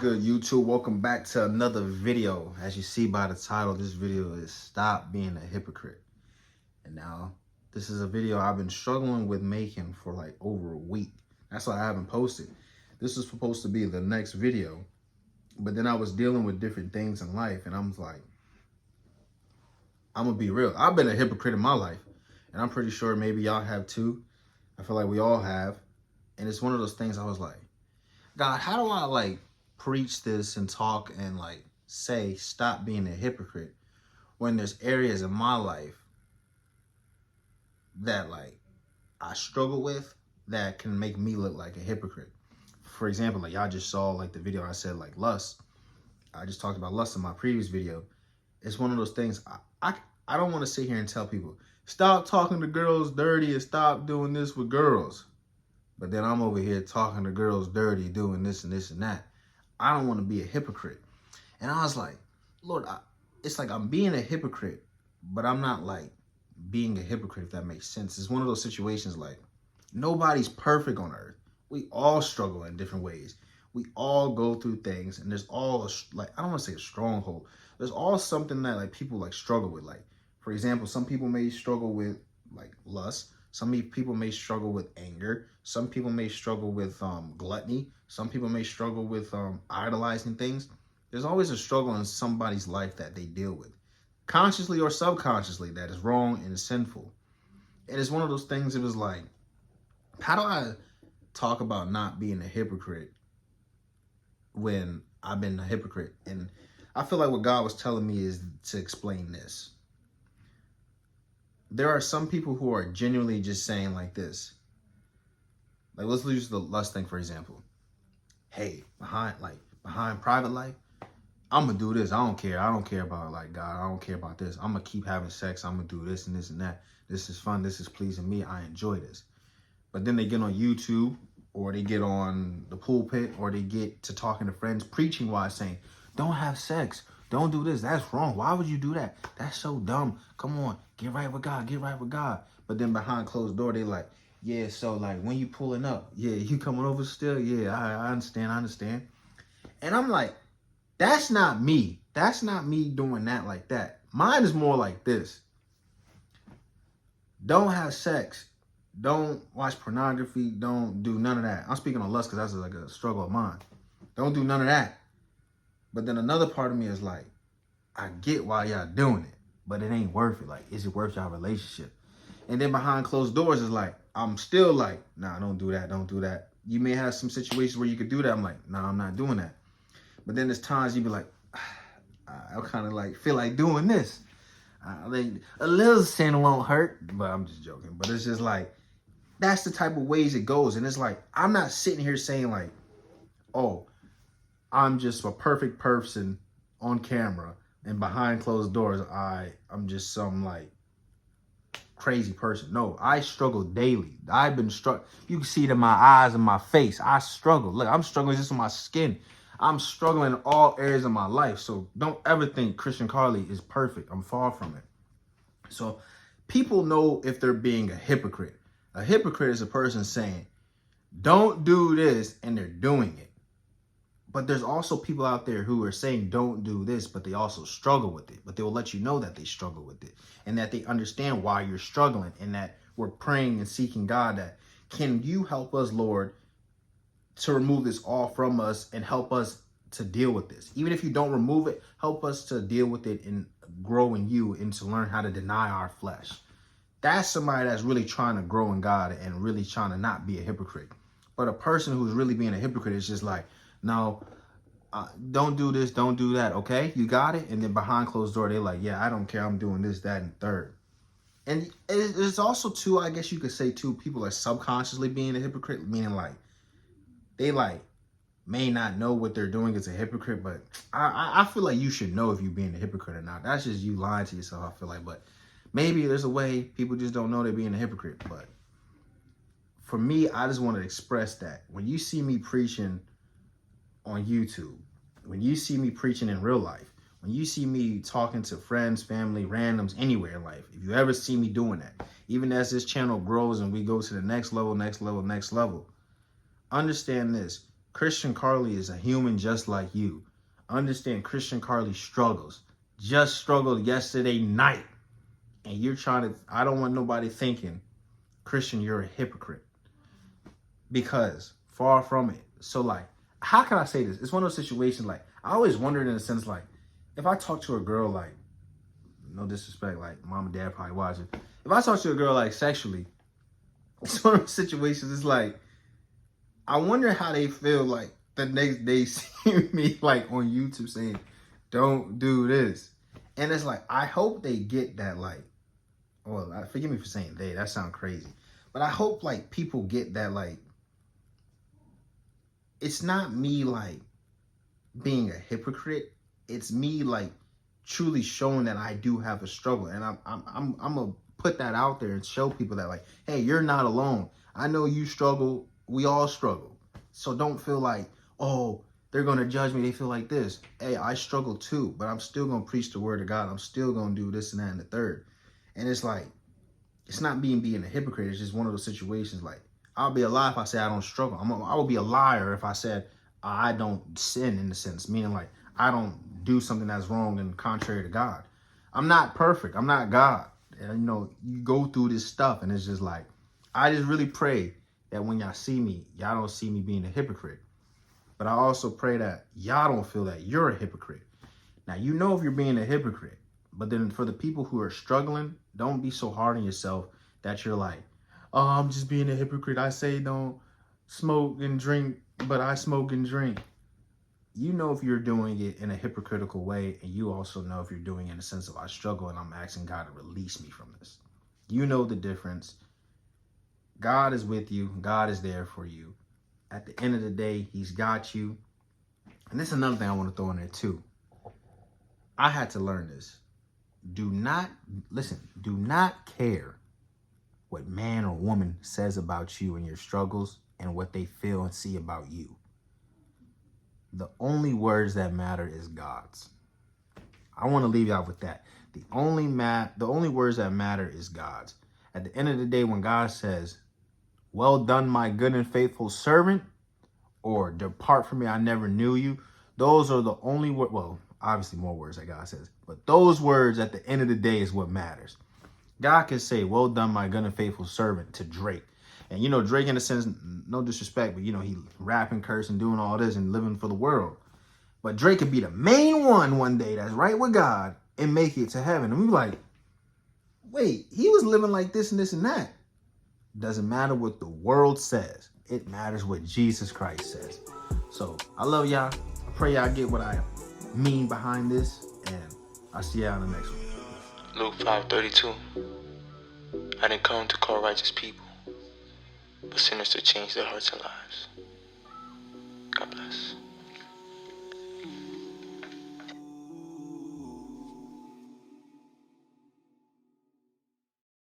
good, YouTube? Welcome back to another video. As you see by the title, this video is Stop Being a Hypocrite. And now, this is a video I've been struggling with making for like over a week. That's why I haven't posted. This was supposed to be the next video, but then I was dealing with different things in life, and I'm like, I'm gonna be real. I've been a hypocrite in my life, and I'm pretty sure maybe y'all have too. I feel like we all have. And it's one of those things I was like, God, how do I like preach this and talk and like say stop being a hypocrite when there's areas in my life that like I struggle with that can make me look like a hypocrite. For example, like y'all just saw like the video I said like lust. I just talked about lust in my previous video. It's one of those things I don't want to sit here and tell people stop talking to girls dirty and stop doing this with girls. But then I'm over here talking to girls dirty, doing this and this and that. I don't want to be a hypocrite. And I was like, Lord, it's like I'm being a hypocrite, but I'm not like being a hypocrite, if that makes sense. It's one of those situations like nobody's perfect on earth. We all struggle in different ways. We all go through things, and there's all like, I don't want to say a stronghold. There's all something that like people like struggle with. Like, for example, some people may struggle with like lust. Some people may struggle with anger. Some people may struggle with gluttony. Some people may struggle with idolizing things. There's always a struggle in somebody's life that they deal with, consciously or subconsciously, that is wrong and is sinful. And it's one of those things, it was like, how do I talk about not being a hypocrite when I've been a hypocrite? And I feel like what God was telling me is to explain this. There are some people who are genuinely just saying like this. Like, let's use the lust thing, for example. Hey, behind private life, I'm going to do this. I don't care. I don't care about like God. I don't care about this. I'm going to keep having sex. I'm going to do this and this and that. This is fun. This is pleasing me. I enjoy this. But then they get on YouTube, or they get on the pulpit, or they get to talking to friends, preaching wise, saying, don't have sex. Don't do this. That's wrong. Why would you do that? That's so dumb. Come on. Get right with God. Get right with God. But then behind closed door, they like, yeah, so like when you pulling up, yeah, you coming over still? Yeah, I understand. And I'm like, that's not me. That's not me doing that like that. Mine is more like this. Don't have sex. Don't watch pornography. Don't do none of that. I'm speaking on lust because that's like a struggle of mine. Don't do none of that. But then another part of me is like, I get why y'all doing it, but it ain't worth it. Like, is it worth y'all relationship? And then behind closed doors is like, I'm still like, nah, don't do that. Don't do that. You may have some situations where you could do that. I'm like, nah, I'm not doing that. But then there's times you be like, I kind of like feel like doing this. Like, a little sin won't hurt, but I'm just joking. But it's just like, that's the type of ways it goes. And it's like, I'm not sitting here saying like, oh, I'm just a perfect person on camera, and behind closed doors, I'm just some like crazy person. No, I struggle daily. I've been struggling. You can see it in my eyes and my face. I struggle. Look, I'm struggling just in my skin. I'm struggling in all areas of my life. So don't ever think Christian Carly is perfect. I'm far from it. So people know if they're being a hypocrite. A hypocrite is a person saying, don't do this, and they're doing it. But there's also people out there who are saying don't do this, but they also struggle with it. But they will let you know that they struggle with it, and that they understand why you're struggling, and that we're praying and seeking God that, can you help us, Lord, to remove this all from us and help us to deal with this? Even if you don't remove it, help us to deal with it and grow in you and to learn how to deny our flesh. That's somebody that's really trying to grow in God and really trying to not be a hypocrite. But a person who's really being a hypocrite is just like, no, don't do this, don't do that, okay? You got it? And then behind closed door, they're like, yeah, I don't care. I'm doing this, that, and third. And it's also, too, I guess you could say, too, people are subconsciously being a hypocrite, meaning like, they like may not know what they're doing as a hypocrite, but I feel like you should know if you're being a hypocrite or not. That's just you lying to yourself, I feel like. But maybe there's a way people just don't know they're being a hypocrite. But for me, I just want to express that. When you see me preaching on YouTube, when you see me preaching in real life, when you see me talking to friends, family, randoms, anywhere in life, if you ever see me doing that, even as this channel grows and we go to the next level, understand this. Christian Carly is a human just like you. Understand, Christian Carly struggles. Just struggled yesterday night. And you're trying to, I don't want nobody thinking, Christian, you're a hypocrite. Because far from it. So like, how can I say this? It's one of those situations like, I always wondered in a sense like, if I talk to a girl like, no disrespect, like mom and dad probably watching. If I talk to a girl like sexually, it's one of those situations, it's like, I wonder how they feel like the next day seeing me like on YouTube saying, don't do this. And it's like, I hope they get that like, well, forgive me for saying they, that sounds crazy. But I hope like people get that like, it's not me like being a hypocrite. It's me like truly showing that I do have a struggle. And I'm gonna put that out there and show people that like, hey, you're not alone. I know you struggle. We all struggle. So don't feel like, oh, they're going to judge me. They feel like this. Hey, I struggle too, but I'm still going to preach the word of God. I'm still going to do this and that and the third. And it's like, it's not being a hypocrite. It's just one of those situations like, I'll be a lie if I say I don't struggle. I will be a liar if I said I don't sin in the sense, meaning like I don't do something that's wrong and contrary to God. I'm not perfect. I'm not God. And, you know, you go through this stuff and it's just like, I just really pray that when y'all see me, y'all don't see me being a hypocrite. But I also pray that y'all don't feel that you're a hypocrite. Now, you know if you're being a hypocrite, but then for the people who are struggling, don't be so hard on yourself that you're like, oh, I'm just being a hypocrite. I say don't smoke and drink, but I smoke and drink. You know if you're doing it in a hypocritical way, and you also know if you're doing it in a sense of I struggle and I'm asking God to release me from this. You know the difference. God is with you. God is there for you. At the end of the day, he's got you. And this is another thing I want to throw in there too. I had to learn this. Do not care what man or woman says about you and your struggles and what they feel and see about you. The only words that matter is God's. I want to leave y'all with that. The only words that matter is God's. At the end of the day, when God says, well done, my good and faithful servant, or depart from me, I never knew you. Those are the only words, well, obviously more words that God says, but those words at the end of the day is what matters. God can say, well done, my good and faithful servant to Drake. And, you know, Drake, in a sense, no disrespect, but, you know, he rapping, cursing, doing all this and living for the world. But Drake could be the main one day that's right with God and make it to heaven. And we like, wait, he was living like this and this and that. Doesn't matter what the world says. It matters what Jesus Christ says. So I love y'all. I pray y'all get what I mean behind this. And I'll see y'all in the next one. Luke 5:32. I didn't come to call righteous people, but sinners to change their hearts and lives. God bless.